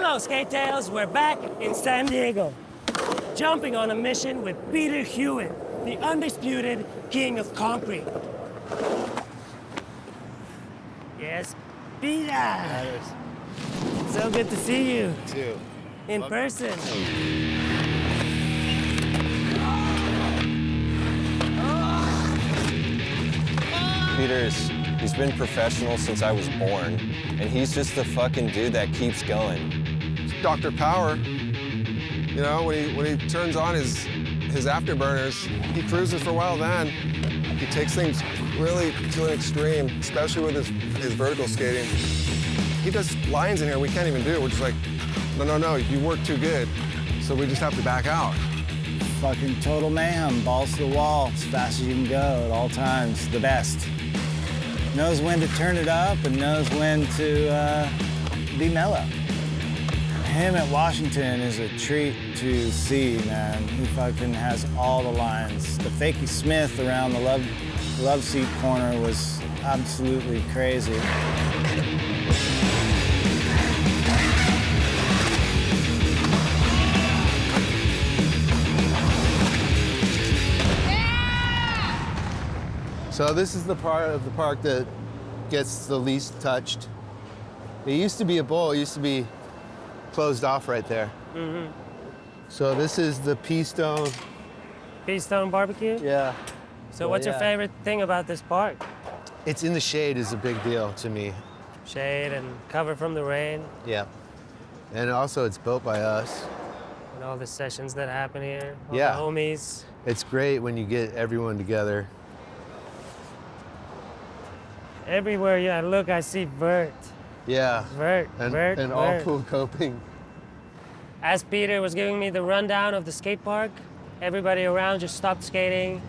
Hello, Skate Tales. We're back in San Diego, jumping on a mission with Peter Hewitt, the undisputed king of concrete. Yes, Peter. Madars. So good to see you. Too. In person. He's been professional since I was born, and he's just the fucking dude that keeps going. Dr. Power, you know, when he turns on his afterburners, he cruises for a while then. He takes things really to an extreme, especially with his vertical skating. He does lines in here we can't even do. We're just like, no, you work too good, so we just have to back out. Fucking total mayhem, balls to the wall, as fast as you can go at all times, the best. Knows when to turn it up and knows when to be mellow. Him at Washington is a treat to see, man. He fucking has all the lines. The Fakey Smith around the love seat corner was absolutely crazy. So this is the part of the park that gets the least touched. It used to be a bowl. It used to be closed off right there. Mm-hmm. So this is the Pea Stone. Pea Stone Barbecue? Yeah. So what's your favorite thing about this park? It's in the shade is a big deal to me. Shade and cover from the rain. Yeah. And also it's built by us. And all the sessions that happen here. All Yeah. the homies. It's great when you get everyone together. Everywhere I look, I see vert. Yeah. Vert, And vert, all vert. pool coping. As Peter was giving me the rundown of the skate park, everybody around just stopped skating.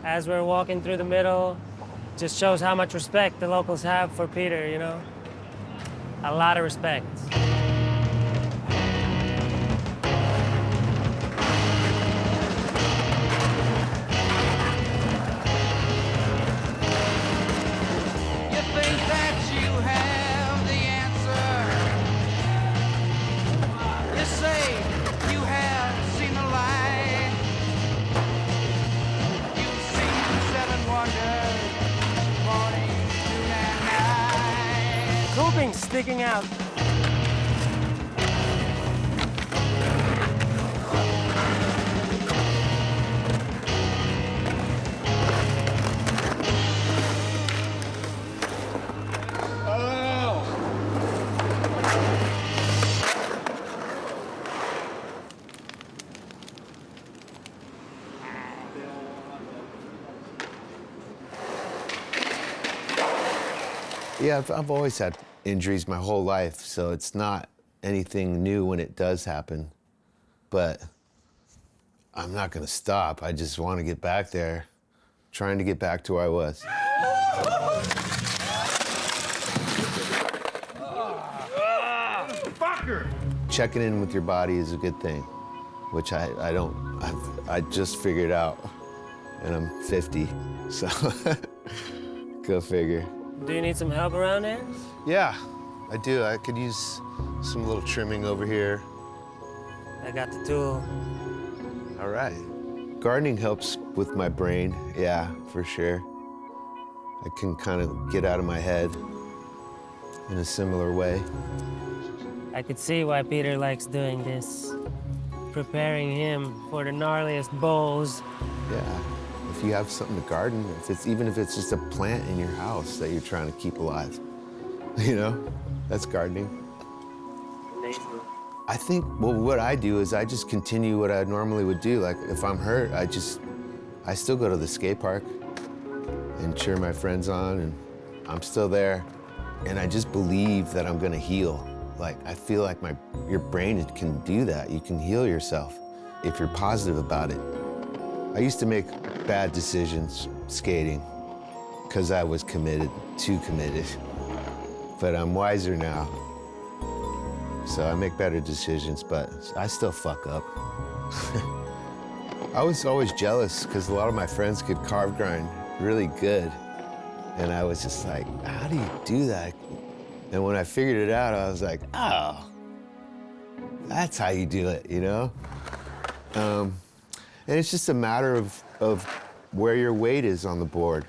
As we're walking through the middle, just shows how much respect the locals have for Peter, you know? A lot of respect. Coping sticking out. Yeah, I've always had injuries my whole life, so it's not anything new when it does happen. But I'm not gonna stop. I just want to get back there, trying to get back to where I was. Fucker! Checking in with your body is a good thing, which I just figured out, and I'm 50, so go figure. Do you need some help around here? Yeah, I do. I could use some little trimming over here. I got the tool. All right. Gardening helps with my brain, yeah, for sure. I can kind of get out of my head in a similar way. I could see why Peter likes doing this. Preparing him for the gnarliest bowls. Yeah. If you have something to garden, even if it's just a plant in your house that you're trying to keep alive, you know, that's gardening. Amazing. I think, well, what I do is I just continue what I normally would do. Like, if I'm hurt, I still go to the skate park and cheer my friends on, and I'm still there. And I just believe that I'm gonna heal. Like, I feel like your brain can do that. You can heal yourself if you're positive about it. I used to make bad decisions skating because I was too committed. But I'm wiser now. So I make better decisions, but I still fuck up. I was always jealous because a lot of my friends could carve grind really good. And I was just like, how do you do that? And when I figured it out, I was like, oh, That's how you do it, you know? And it's just a matter of where your weight is on the board.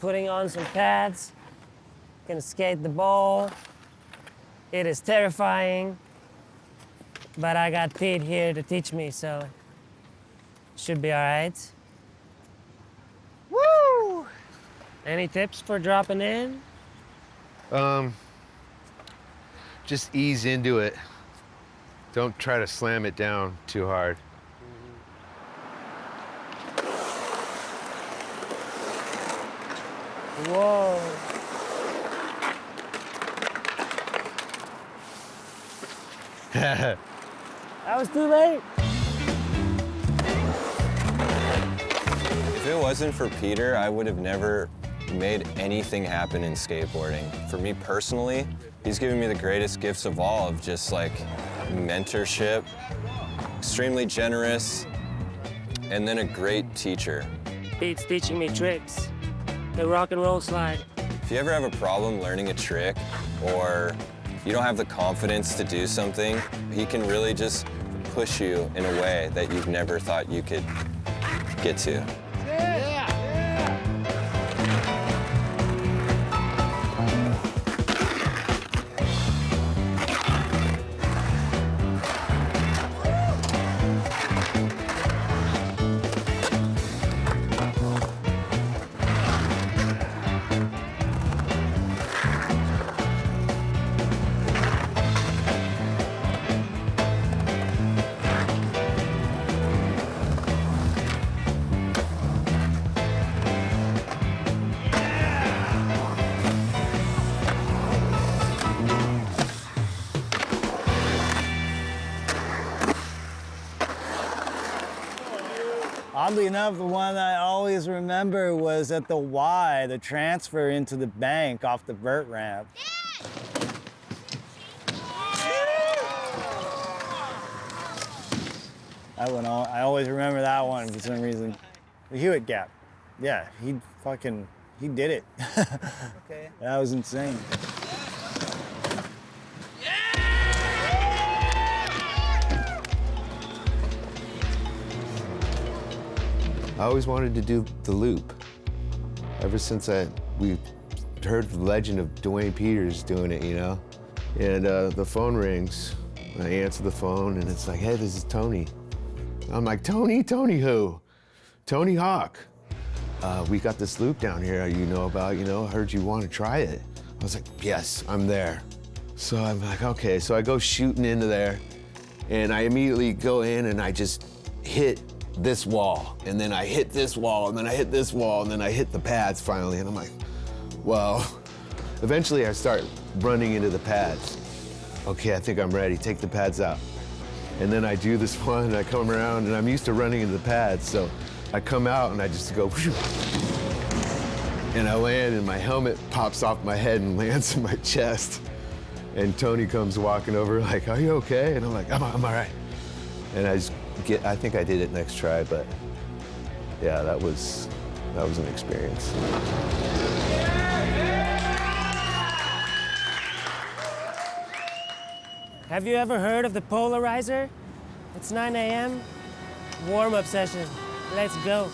Putting on some pads, gonna skate the bowl. It is terrifying, but I got Pete here to teach me, so should be all right. Woo! Any tips for dropping in? Just ease into it. Don't try to slam it down too hard. Whoa. That was too late. If it wasn't for Peter, I would have never made anything happen in skateboarding. For me personally, he's given me the greatest gifts of all of just like mentorship, extremely generous, and then a great teacher. Pete's teaching me tricks. The rock and roll slide. If you ever have a problem learning a trick or you don't have the confidence to do something, he can really just push you in a way that you've never thought you could get to. Oddly enough, the one I always remember was at the Y, the transfer into the bank off the vert ramp. That one, I always remember that one for some reason. The Hewitt Gap. Yeah, he did it. Okay. That was insane. I always wanted to do the loop. Ever since we heard the legend of Dwayne Peters doing it, you know? And the phone rings. I answer the phone and it's like, hey, this is Tony. I'm like, Tony? Tony who? Tony Hawk. We got this loop down here you know about, you know, I heard you want to try it. I was like, yes, I'm there. So I'm like, okay. So I go shooting into there and I immediately go in and I just hit this wall, and then I hit this wall, and then I hit this wall, and then I hit the pads finally, and I'm like, well, eventually I start running into the pads. Okay, I think I'm ready, take the pads out. And then I do this one, and I come around, and I'm used to running into the pads, so I come out, and I just go, whew, and I land, and my helmet pops off my head and lands in my chest. And Tony comes walking over like, are you okay? And I'm like, I'm all right. And I think I did it next try, but yeah, that was an experience. Have you ever heard of the polarizer? It's 9 a.m. Warm-up session. Let's go.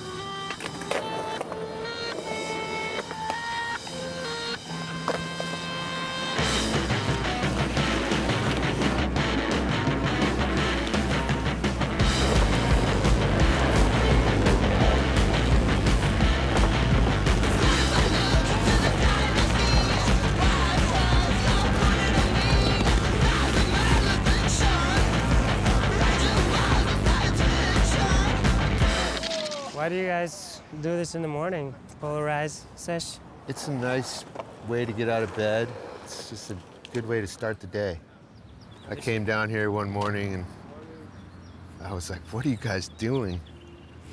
Why do you guys do this in the morning? Polarize sesh? It's a nice way to get out of bed. It's just a good way to start the day. I came down here one morning and I was like, what are you guys doing?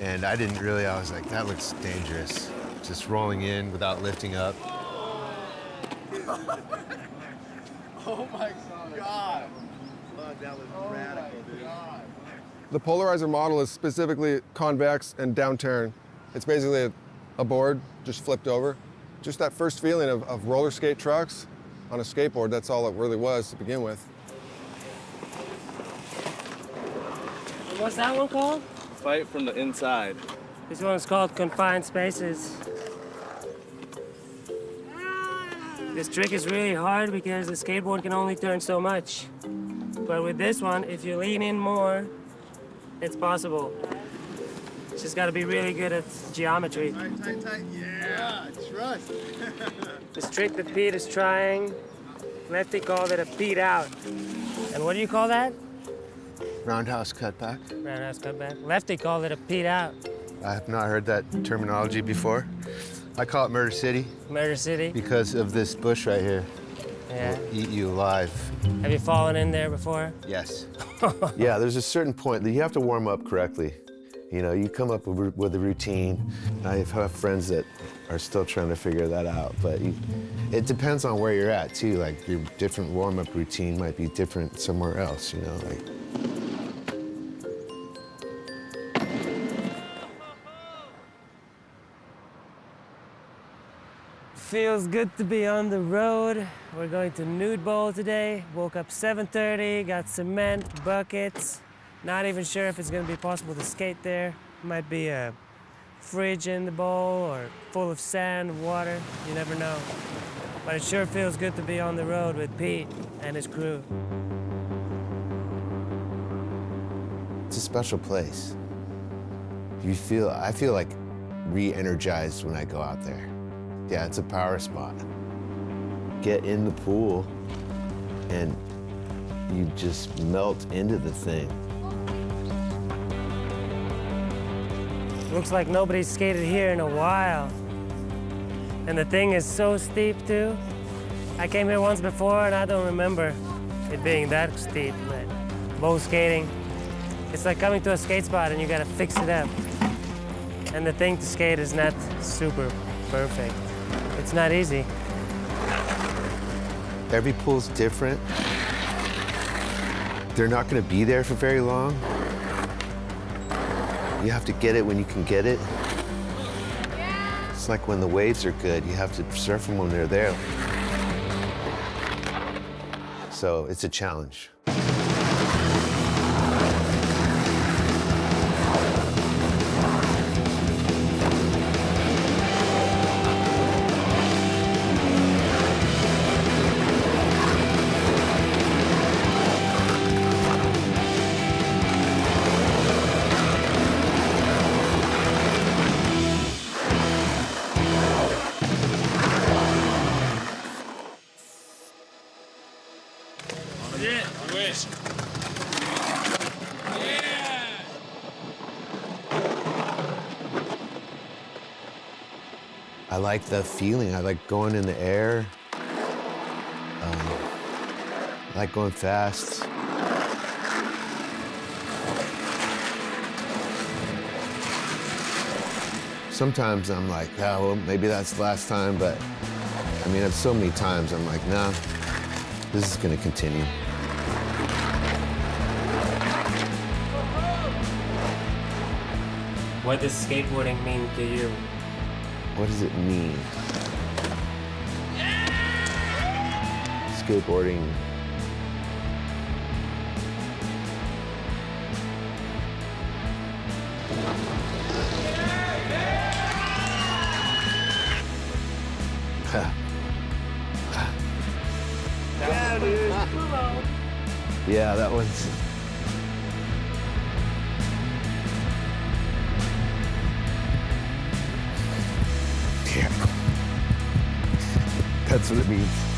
And I was like, that looks dangerous. Just rolling in without lifting up. Oh my God. Oh, that was radical, dude. The polarizer model is specifically convex and downturn. It's basically a board just flipped over. Just that first feeling of roller skate trucks on a skateboard, that's all it really was to begin with. What's that one called? Fight from the inside. This one's called Confined Spaces. This trick is really hard because the skateboard can only turn so much. But with this one, if you lean in more, it's possible. It's just gotta be really good at geometry. Tight, tight, tight. Yeah, trust. This trick that Pete is trying, Lefty called it a Pete out. And what do you call that? Roundhouse cutback. Roundhouse cutback. Lefty called it a Pete out. I have not heard that terminology before. I call it Murder City Murder City. because of this bush right here. Yeah. Will eat you alive. Have you fallen in there before? Yes. Yeah, there's a certain point that you have to warm up correctly. You know, you come up with a routine. I have friends that are still trying to figure that out, but it depends on where you're at too. Like your different warm-up routine might be different somewhere else, you know, like. Feels good to be on the road. We're going to Nude Bowl today. Woke up 7:30, got cement, buckets. Not even sure if it's gonna be possible to skate there. Might be a fridge in the bowl or full of sand, water, you never know. But it sure feels good to be on the road with Pete and his crew. It's a special place. I feel like re-energized when I go out there. Yeah, it's a power spot. Get in the pool and you just melt into the thing. Looks like nobody's skated here in a while. And the thing is so steep too. I came here once before and I don't remember it being that steep, but bow skating, it's like coming to a skate spot and you gotta fix it up. And the thing to skate is not super perfect. It's not easy. Every pool's different. They're not gonna be there for very long. You have to get it when you can get it. It's like when the waves are good, you have to surf them when they're there. So it's a challenge. I like the feeling. I like going in the air. I like going fast. Sometimes I'm like, yeah, well, maybe that's the last time, but I mean, it's so many times I'm like, nah, this is gonna continue. What does skateboarding mean to you? What does it mean? Skateboarding. Yeah, dude. Yeah, that one's. Yeah. That's what it means.